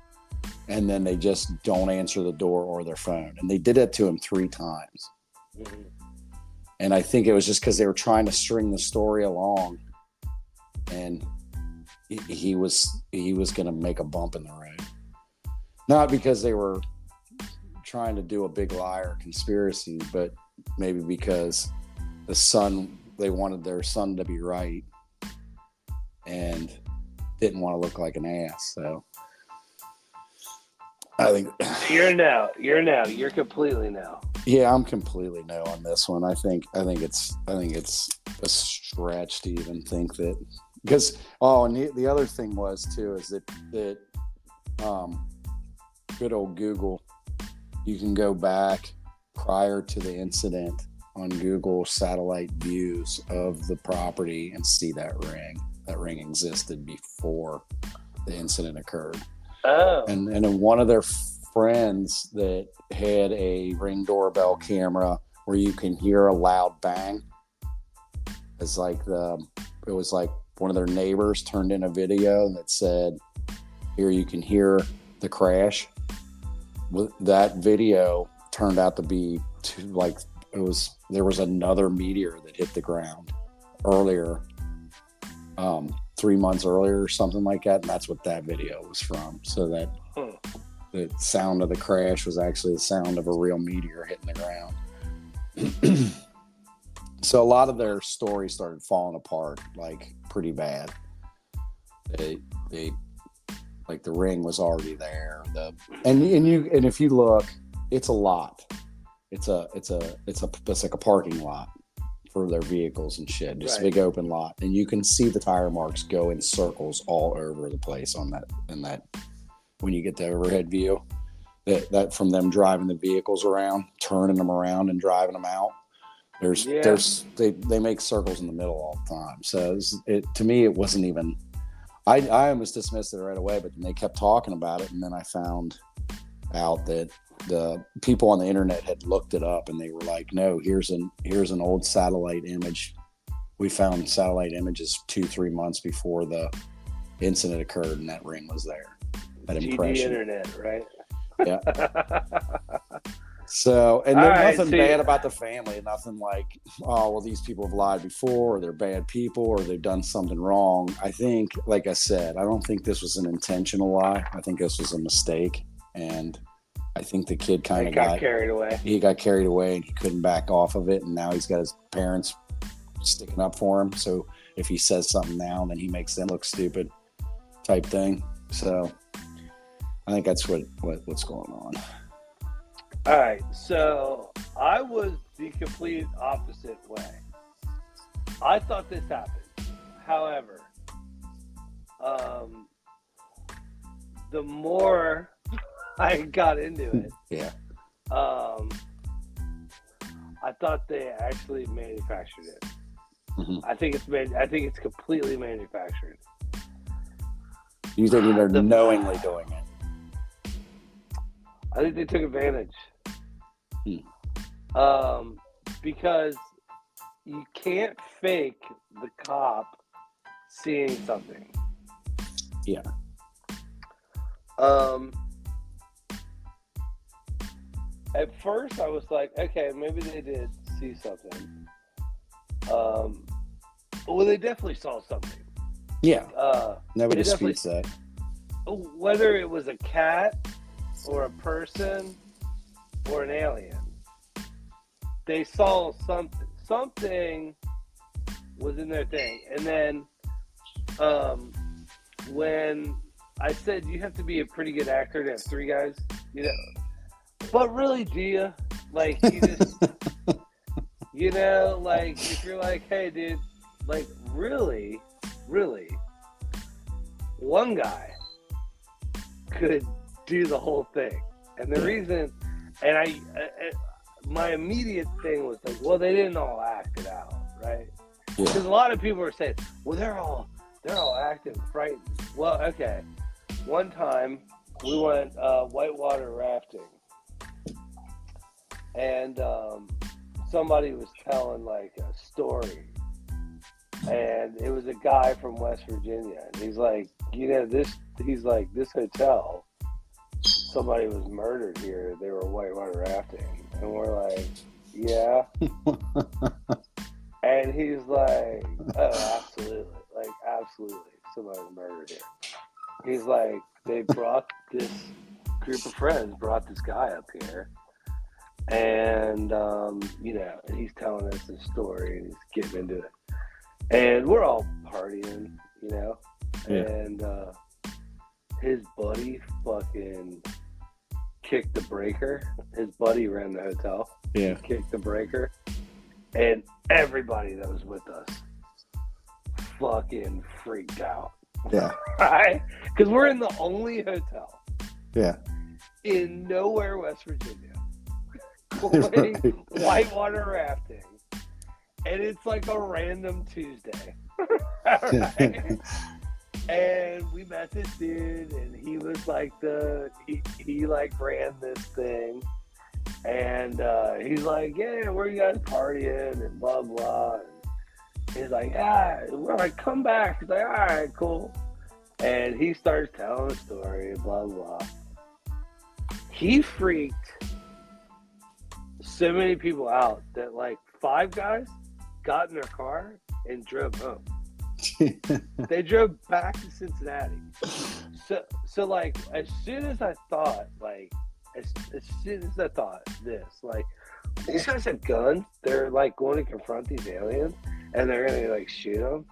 And then they just don't answer the door or their phone. And they did it to him 3 times. Mm-hmm. And I think it was just because they were trying to string the story along. And he was going to make a bump in the road. Not because they were trying to do a big lie or conspiracy, but maybe because they wanted their son to be right and didn't want to look like an ass. So I think you're completely no. Yeah, I'm completely no on this one. I think it's a stretch to even think that, because and the other thing was too is that good old Google, you can go back prior to the incident on Google satellite views of the property and see that ring. That ring existed before the incident occurred. Oh. And one of their friends that had a Ring doorbell camera where you can hear a loud bang. It was like one of their neighbors turned in a video that said, here you can hear the crash. That video turned out to be there was another meteor that hit the ground earlier, 3 months earlier or something like that, and that's what that video was from. So that the sound of the crash was actually the sound of a real meteor hitting the ground. So a lot of their stories started falling apart, like, pretty bad. They like, the ring was already there. And if you look, it's a lot. It's like a parking lot for their vehicles and shit. Just a big open lot, and you can see the tire marks go in circles all over the place on that. And that, when you get the overhead view, that from them driving the vehicles around, turning them around and driving them out, they make circles in the middle all the time. So to me, it wasn't even. I almost dismissed it right away, but then they kept talking about it, and then I found out that the people on the internet had looked it up, and they were like, no, here's an old satellite image. We found satellite images 2-3 months before the incident occurred, and that ring was there. That impression. Internet, right? Yeah. So, and there's nothing bad about the family. Nothing like, oh, well, these people have lied before, or they're bad people, or they've done something wrong. I think, like I said, I don't think this was an intentional lie. I think this was a mistake. And I think the kid kind of got carried away. He got carried away, and he couldn't back off of it. And now he's got his parents sticking up for him. So if he says something now, then he makes them look stupid, type thing. So I think that's what's going on. All right, so I was the complete opposite way. I thought this happened. However, the more I got into it, I thought they actually manufactured it. Mm-hmm. I think it's completely manufactured. You think they're knowingly doing it? I think they took advantage. Because you can't fake the cop seeing something. Yeah. At first I was like, okay, maybe they did see something. Well, they definitely saw something. Yeah. Nobody disputes that. Whether it was a cat or a person or an alien, they saw something was in their thing, and then when I said you have to be a pretty good actor to have 3 guys, you know, but really, do you? Like, you just, you know, like, if you're like, hey, dude, like, really, one guy could do the whole thing. And the reason, and I my immediate thing was like, well, they didn't all act it out, right? Because a lot of people are saying, well, they're all acting frightened. Well, okay. One time we went whitewater rafting, and somebody was telling like a story, and it was a guy from West Virginia, and he's like, you know, this hotel, somebody was murdered here. They were whitewater rafting, and we're like, yeah. And he's like, oh, absolutely, somebody was murdered here. He's like, they brought this group of friends, brought this guy up here, and you know, and he's telling us the story, and he's getting into it, and we're all partying, you know, and his buddy fucking kicked the breaker. His buddy ran the hotel. Yeah. He kicked the breaker, and everybody that was with us fucking freaked out. Yeah. Right? Because we're in the only hotel. Yeah. In nowhere, West Virginia. Going whitewater rafting. And it's like a random Tuesday. Right? And we met this dude, and he was like he like ran this thing. And he's like, yeah, where you guys partying and blah, blah. And he's like, yeah, we're like, come back. He's like, all right, cool. And he starts telling a story, blah, blah. He freaked so many people out that like 5 guys got in their car and drove home. They drove back to Cincinnati. So like, as soon as I thought, like, as soon as I thought this, like, these guys have guns, they're like going to confront these aliens, and they're gonna like shoot them.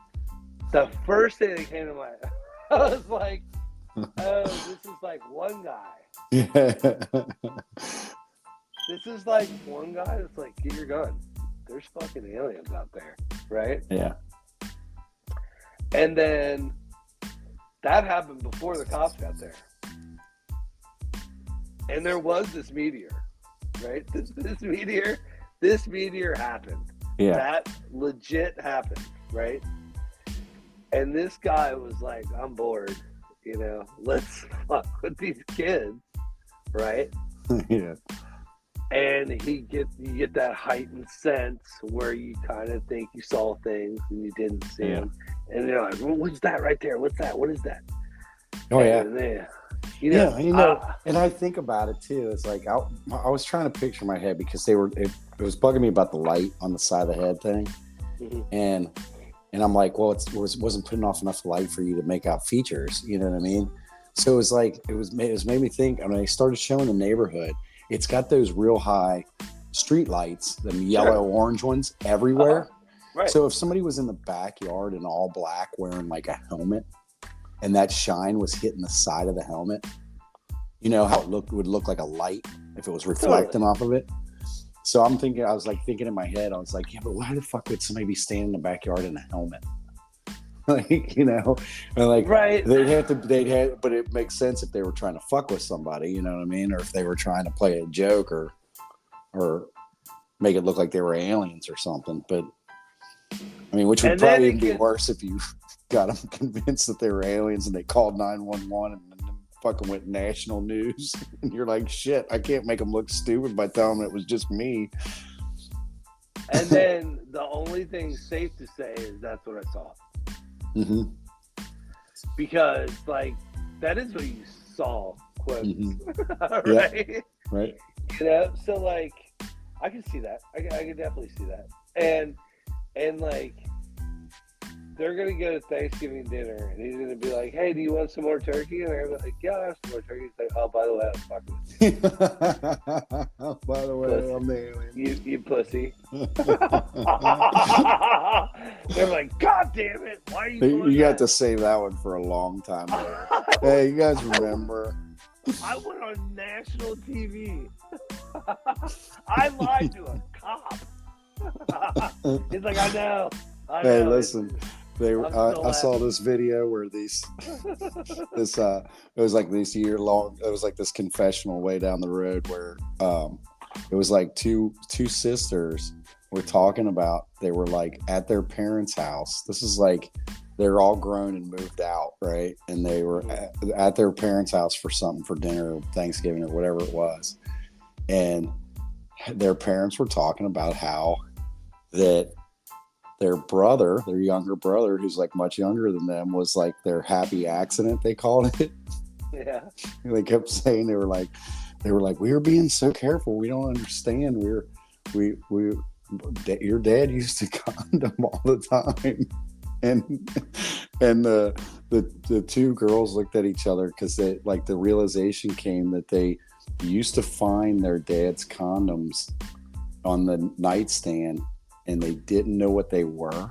The first thing that came to my, I was like, oh, this is like one guy. Yeah. This is like one guy that's like, get your gun. There's fucking aliens out there, right? Yeah. And then that happened before the cops got there. And there was this meteor, right? This meteor happened. Yeah. That legit happened, right? And this guy was like, I'm bored, you know, let's fuck with these kids, right? Yeah. And you get that heightened sense where you kind of think you saw things and you didn't see them. And you're like, well, what's that right there? What's that? What is that? Oh, and yeah. then, you know, and I think about it too. It's like I was trying to picture my head because it was bugging me about the light on the side of the head thing, and I'm like, well, it wasn't putting off enough light for you to make out features. You know what I mean? So it was like it was made me think. I mean, I started showing the neighborhood. It's got those real high street lights, the yellow orange ones everywhere. Right. So if somebody was in the backyard in all black wearing like a helmet, and that shine was hitting the side of the helmet, you know how it would look like a light if it was reflecting off of it. So I was thinking in my head, I was like, yeah, but why the fuck would somebody be standing in the backyard in a helmet? Like, you know, and like, right. But it makes sense if they were trying to fuck with somebody, you know what I mean? Or if they were trying to play a joke or make it look like they were aliens or something. But I mean, which would probably be worse if you got them convinced that they were aliens and they called 911 and then fucking went national news. And you're like, shit, I can't make them look stupid by telling them it was just me. And then the only thing safe to say is that's what I saw. Mm-hmm. Because like that is what you saw, quotes. Mm-hmm. Right? Yeah. Right. You know, so like I can see that. I can definitely see that. And like they're gonna go to Thanksgiving dinner, and he's gonna be like, "Hey, do you want some more turkey?" And they're gonna be like, "Yeah, I have some more turkey." He's like, "Oh, by the way, I was fucking with you." By the way, Pussy. I'm the alien. You pussy. They're like, "God damn it! Why are you?" You got to save that one for a long time later. Hey, you guys remember? I went on national TV. I lied to a cop. He's like, I know. Hey, listen. I saw this video where it was like this year long. It was like this confessional way down the road where it was like two sisters were talking about, they were like at their parents' house. This is like, they're all grown and moved out, right? And they were at their parents' house for something, for dinner or Thanksgiving or whatever it was. And their parents were talking about how that their brother, their younger brother, who's like much younger than them, was like their happy accident, they called it. Yeah. They kept saying, they were like, we were being so careful. We don't understand. Your dad used to condom all the time. And the two girls looked at each other because they, like, the realization came that they used to find their dad's condoms on the nightstand, and they didn't know what they were.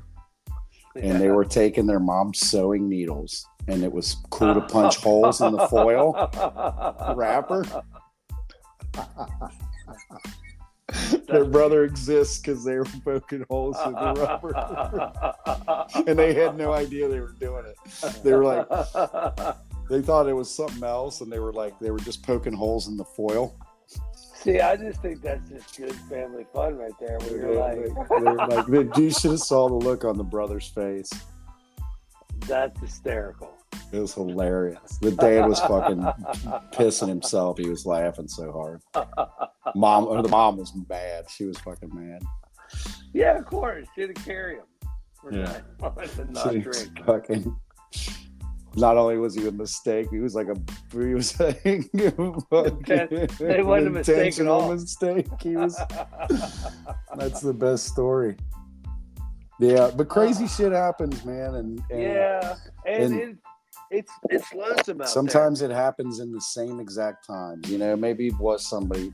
Yeah. And they were taking their mom's sewing needles, and it was cool to punch holes in the foil wrapper. Their brother exists because they were poking holes in the rubber. And they had no idea they were doing it. They were like, they thought it was something else, and they were just poking holes in the foil. See, I just think that's just good family fun right there. Where you're like, you should have saw the look on the brother's face. That's hysterical. It was hilarious. The dad was fucking pissing himself. He was laughing so hard. The mom was mad. She was fucking mad. Yeah, of course. She had to carry him. Yeah. Not drink. Fucking. Not only was he a mistake, he was they wasn't a mistake at all. Mistake. He was. That's the best story. Yeah, but crazy shit happens, man, and it's lonesome out sometimes there. It happens in the same exact time. You know, maybe it was somebody.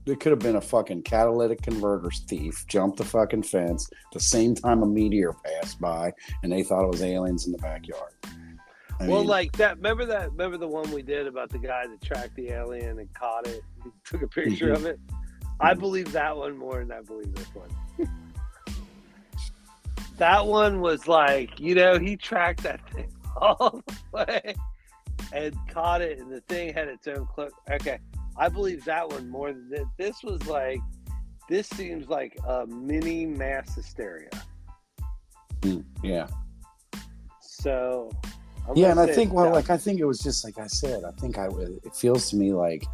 It could have been a fucking catalytic converter thief jumped the fucking fence the same time a meteor passed by, and they thought it was aliens in the backyard. I mean, like that. Remember the one we did about the guy that tracked the alien and caught it, and took a picture of it. I believe that one more than I believe this one. That one was like, he tracked that thing all the way and caught it, and the thing had its own clip. Okay, I believe that one more than this. This was like, this seems like a mini mass hysteria. Yeah. So. Yeah, and I think, I think it was just like I said. I think it feels to me like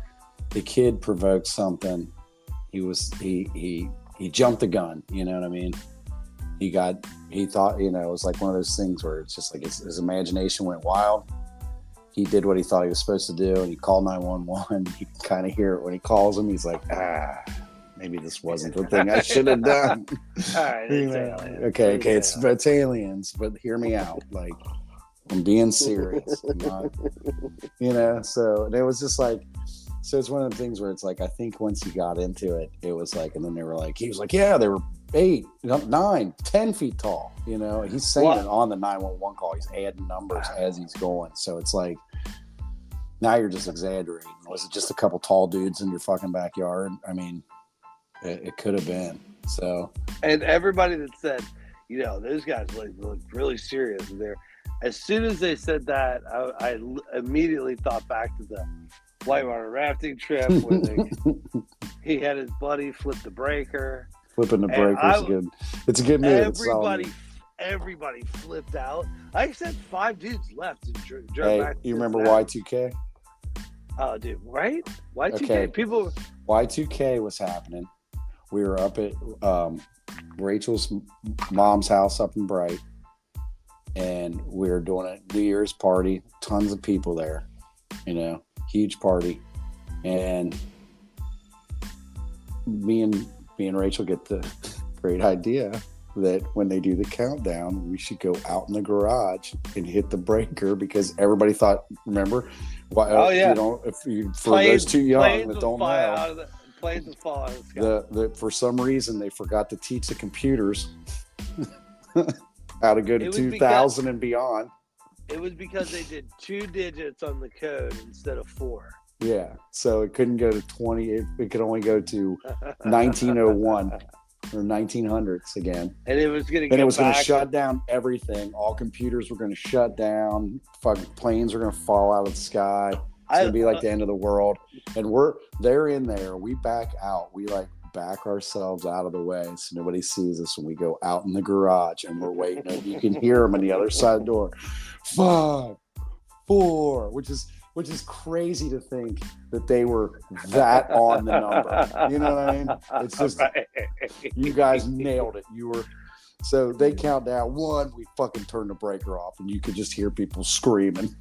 the kid provoked something. He jumped the gun. You know what I mean? He thought, it was like one of those things where it's just like his imagination went wild. He did what he thought he was supposed to do, and he called 911. You can kind of hear it when he calls him. He's like, maybe this wasn't the thing I should have done. All right, okay, it's aliens, but hear me out. Like, I'm being serious. I'm not, so and it was just like, so it's one of the things where it's like, I think once he got into it, it was like, and then they were like, he was like, yeah, they were 8, 9, 10 feet tall. He's saying it on the 911 call. He's adding numbers as he's going. So it's like, now you're just exaggerating. Was it just a couple tall dudes in your fucking backyard? I mean, it could have been. So, and everybody that said, those guys look really serious there. As soon as they said that, I immediately thought back to the whitewater rafting trip where he had his buddy flip the breaker. Flipping the breaker is good. It's a good move. Everybody flipped out. I said 5 dudes left and drove hey, back. You remember Y2K? Oh, dude, right? Y2K. Okay. People. Y2K was happening. We were up at Rachel's mom's house up in Bright. And we were doing a New Year's party, tons of people there, huge party. And me and Rachel get the great idea. that when they do the countdown, we should go out in the garage and hit the breaker because everybody thought, remember? Why, for those too young that don't know, planes would fall out of the sky. For some reason, they forgot to teach the computers how to go to 2000 and beyond. It was because they did 2 digits on the code instead of 4. Yeah, so it couldn't go to 20. It could only go to 1901 or 1900s again. And it was going to shut down everything. All computers were going to shut down. Fucking planes were going to fall out of the sky. It's going to be like the end of the world. And they're in there. We back out. We like back ourselves out of the way so nobody sees us when we go out in the garage and we're waiting. And you can hear them on the other side of the door. 5, 4, which is crazy to think that they were that on the number. You know what I mean? It's just, you guys nailed it. So they count down 1, we fucking turn the breaker off, and you could just hear people screaming.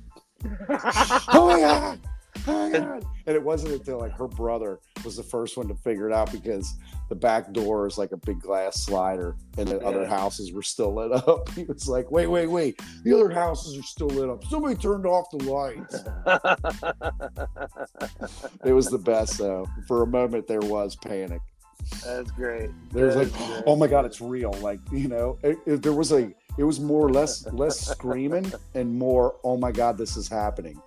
Oh my God! Oh my God! And it wasn't until like her brother was the first one to figure it out because the back door is like a big glass slider and the other houses were still lit up. He was like, wait. The other houses are still lit up. Somebody turned off the lights. It was the best though. For a moment there was panic. That's great. There's oh my God, it's real. Like, you know, it was more or less screaming and more, oh my God, this is happening.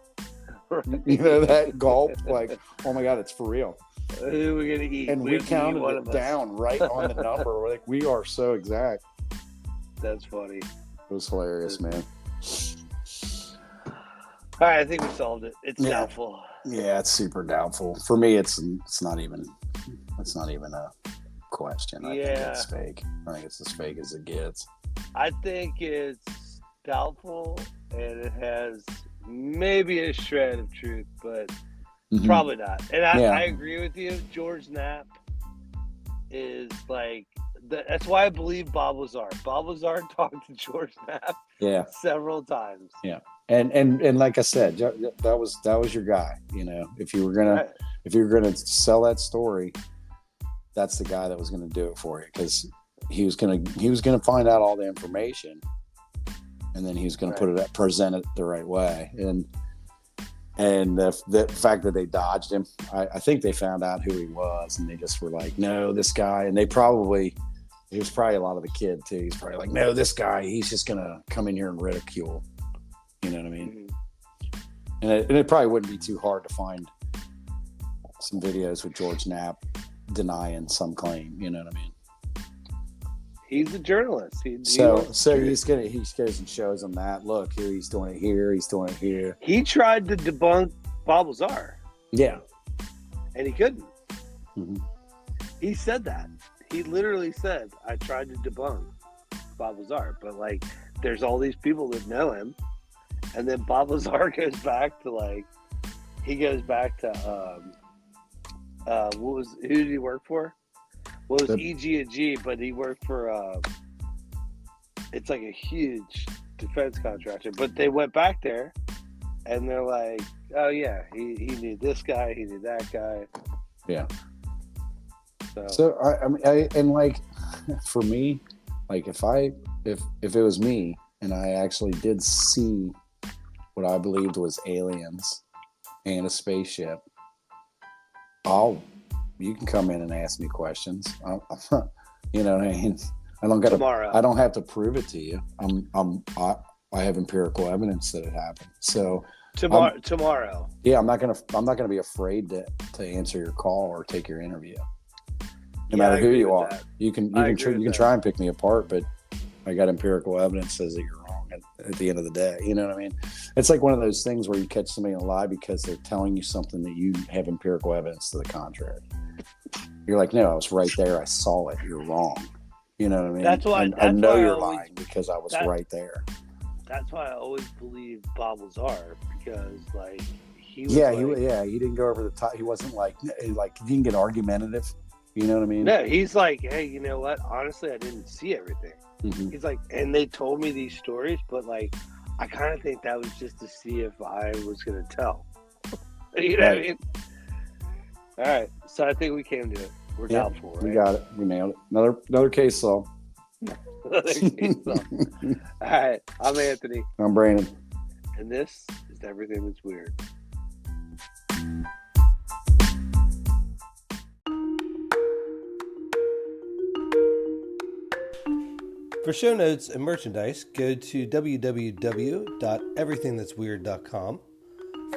Right. You know, that gulp, like, oh my God, it's for real. Who are we gonna eat? And we counted it down right on the number. We're like, we are so exact. That's funny. It was hilarious, man. All right, I think we solved it. It's doubtful. Yeah, it's super doubtful. For me, it's not even a question. I think it's fake. I think it's as fake as it gets. I think it's doubtful, and it has maybe a shred of truth, but probably not. And I agree with you. George Knapp is like, that's why I believe Bob Lazar. Bob Lazar talked to George Knapp several times. Yeah. And like I said, that was your guy. You know, if you were gonna sell that story, that's the guy that was gonna do it for you, because he was gonna find out all the information, and then he was gonna present it the right way. And the fact that they dodged him, I think they found out who he was, and they just were like, no, this guy. And he was probably a lot of the kid too. He's probably like, no, this guy, he's just gonna come in here and ridicule. You know what I mean? And it probably wouldn't be too hard to find some videos with George Knapp denying some claim. You know what I mean? He's a journalist. He goes and shows them that. Look, here he's doing it here. He's doing it here. He tried to debunk Bob Lazar. Yeah, and he couldn't. Mm-hmm. He said that. He literally said, "I tried to debunk Bob Lazar," but like, there's all these people that know him. And then Bob Lazar goes back to who did he work for? Well, it was EG&G, but he worked for it's like a huge defense contractor. But they went back there, and they're like, oh yeah, he knew this guy, he knew that guy. Yeah. So I and like, for me, like if it was me and I actually did see what I believed was aliens and a spaceship, you can come in and ask me questions. You know what I mean? I don't have to prove it to you. I have empirical evidence that it happened. So tomorrow. Yeah, I'm not gonna be afraid to answer your call or take your interview. No matter who you are. You can try and pick me apart, but I got empirical evidence says that you're wrong at the end of the day. You know what I mean? It's like one of those things where you catch somebody in a lie because they're telling you something that you have empirical evidence to the contrary. You're like, no, I was right there. I saw it. You're wrong. You know what I mean? That's why I know you're lying because I was right there. That's why I always believe Bob Lazar, because like he didn't go over the top. He wasn't like he didn't get argumentative. You know what I mean? No, he's like, hey, you know what? Honestly, I didn't see everything. Mm-hmm. He's like, and they told me these stories, but like, I kind of think that was just to see if I was going to tell. You know what I mean? All right. So I think we came to it. We're doubtful, right? We got it. We nailed it. Another case, though. All right, I'm Anthony. I'm Brandon. And this is Everything That's Weird. For show notes and merchandise, go to www.everythingthat'sweird.com.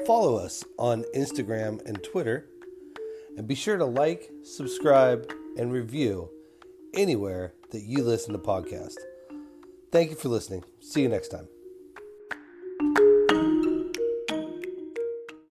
Follow us on Instagram and Twitter. And be sure to like, subscribe, and review anywhere that you listen to podcasts. Thank you for listening. See you next time.